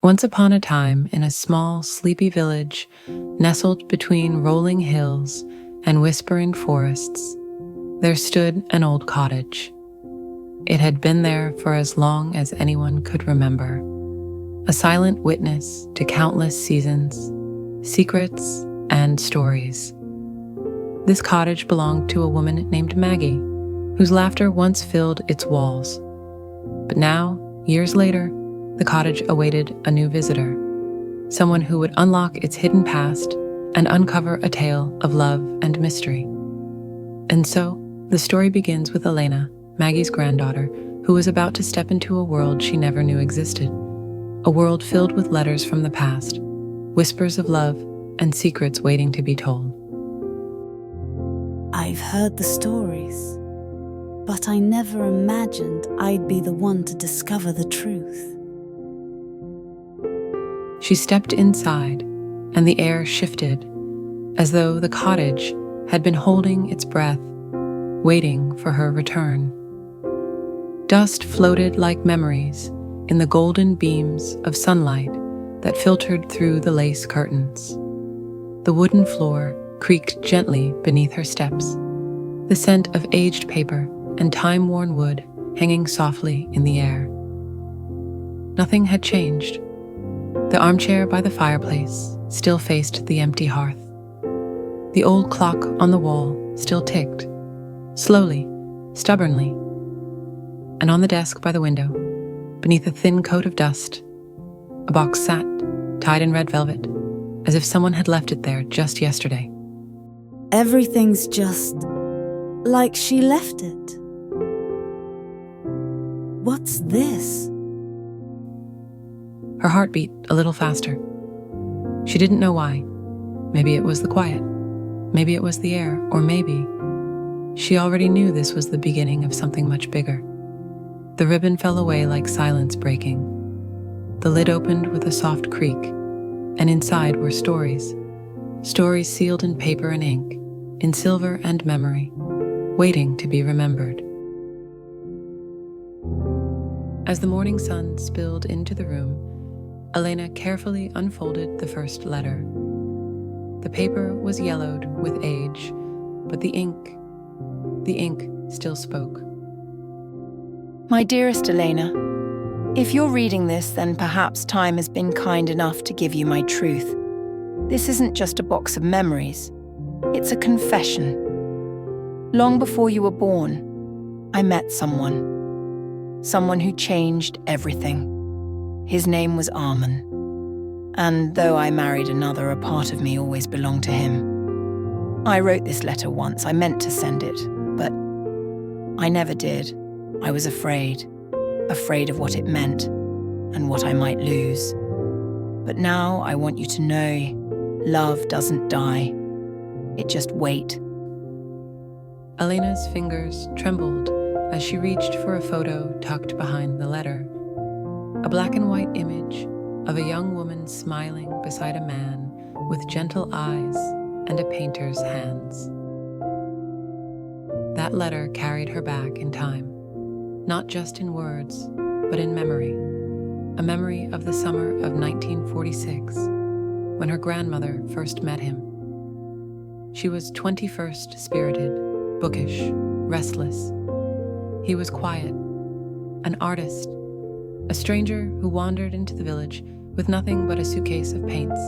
Once upon a time, in a small, sleepy village, nestled between rolling hills and whispering forests, there stood an old cottage. It had been there for as long as anyone could remember, a silent witness to countless seasons, secrets, and stories. This cottage belonged to a woman named Maggie, whose laughter once filled its walls. But now, years later, the cottage awaited a new visitor, someone who would unlock its hidden past and uncover a tale of love and mystery. And so, the story begins with Elena, Maggie's granddaughter, who was about to step into a world she never knew existed, a world filled with letters from the past, whispers of love, and secrets waiting to be told. I've heard the stories, but I never imagined I'd be the one to discover the truth. She stepped inside, and the air shifted, as though the cottage had been holding its breath, waiting for her return. Dust floated like memories in the golden beams of sunlight that filtered through the lace curtains. The wooden floor creaked gently beneath her steps, the scent of aged paper and time-worn wood hanging softly in the air. Nothing had changed. The armchair by the fireplace still faced the empty hearth. The old clock on the wall still ticked, slowly, stubbornly. And on the desk by the window, beneath a thin coat of dust, a box sat, tied in red velvet, as if someone had left it there just yesterday. Everything's just like she left it. What's this? Her heart beat a little faster. She didn't know why. Maybe it was the quiet. Maybe it was the air. Or maybe she already knew this was the beginning of something much bigger. The ribbon fell away like silence breaking. The lid opened with a soft creak, and inside were stories. Stories sealed in paper and ink, in silver and memory, waiting to be remembered. As the morning sun spilled into the room, Elena carefully unfolded the first letter. The paper was yellowed with age, but the ink still spoke. My dearest Elena, if you're reading this, then perhaps time has been kind enough to give you my truth. This isn't just a box of memories. It's a confession. Long before you were born, I met someone who changed everything. His name was Armin. And though I married another, a part of me always belonged to him. I wrote this letter once. I meant to send it, but I never did. I was afraid of what it meant and what I might lose. But now I want you to know, love doesn't die. It just waits. Elena's fingers trembled as she reached for a photo tucked behind the letter. A black and white image of a young woman smiling beside a man with gentle eyes and a painter's hands. That letter carried her back in time, not just in words, but in memory. A memory of the summer of 1946, when her grandmother first met him. She was 21st spirited, bookish, restless. He was quiet, an artist, a stranger who wandered into the village with nothing but a suitcase of paints.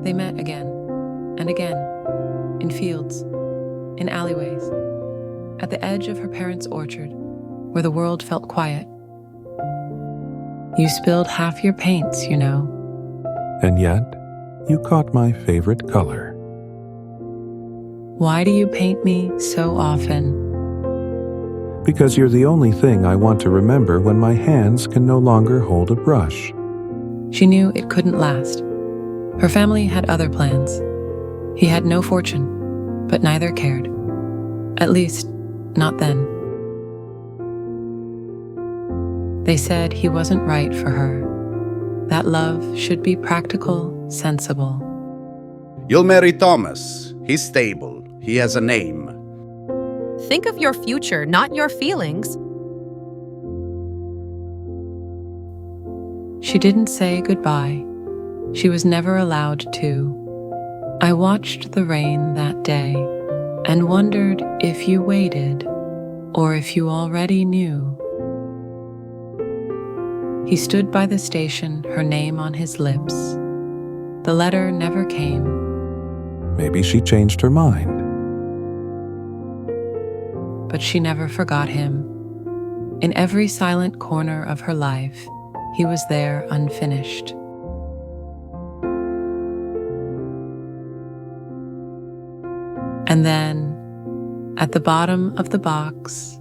They met again and again, in fields, in alleyways, at the edge of her parents' orchard, where the world felt quiet. You spilled half your paints, you know. And yet, you caught my favorite color. Why do you paint me so often? Because you're the only thing I want to remember when my hands can no longer hold a brush. She knew it couldn't last. Her family had other plans. He had no fortune, but neither cared. At least, not then. They said he wasn't right for her. That love should be practical, sensible. You'll marry Thomas. He's stable. He has a name. Think of your future, not your feelings. She didn't say goodbye. She was never allowed to. I watched the rain that day and wondered if you waited or if you already knew. He stood by the station, her name on his lips. The letter never came, Maybe she changed her mind. but she never forgot him. In every silent corner of her life, he was there unfinished. And then, at the bottom of the box,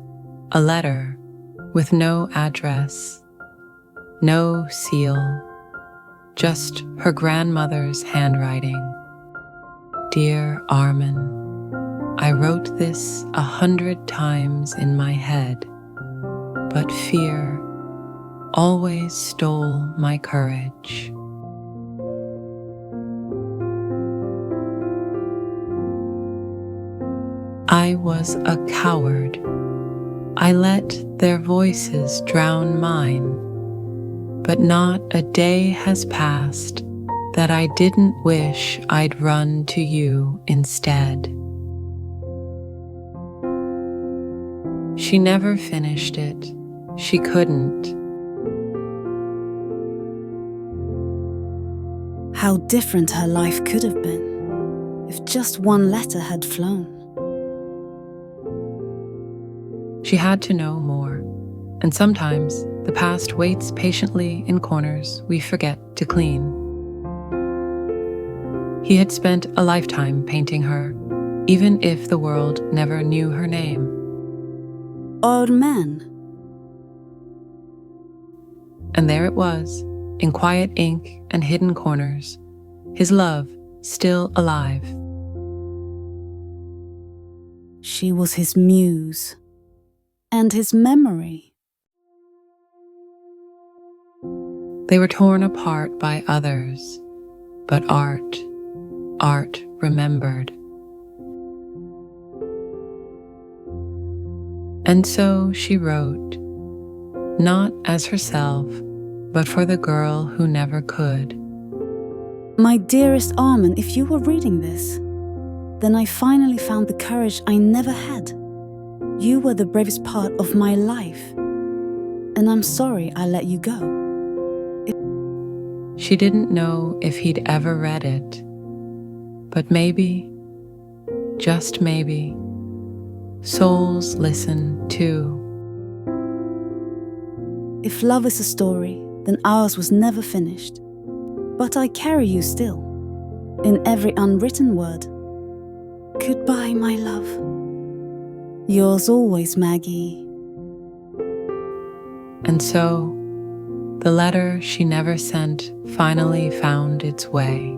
a letter with no address, no seal, just her grandmother's handwriting. Dear Armin, I wrote this 100 times in my head, but fear always stole my courage. I was a coward. I let their voices drown mine, but not a day has passed that I didn't wish I'd run to you instead. She never finished it. She couldn't. How different her life could have been if just one letter had flown. She had to know more, and sometimes the past waits patiently in corners we forget to clean. He had spent a lifetime painting her, even if the world never knew her name. Armin. And there it was, in quiet ink and hidden corners, his love still alive. She was his muse and his memory. They were torn apart by others, but art remembered. And so she wrote, not as herself, but for the girl who never could. My dearest Armin, if you were reading this, then I finally found the courage I never had. You were the bravest part of my life, and I'm sorry I let you go. She didn't know if he'd ever read it, but maybe, just maybe, souls listen too. If love is a story, then ours was never finished. But I carry you still, in every unwritten word. Goodbye, my love. Yours always, Maggie. And so, the letter she never sent finally found its way.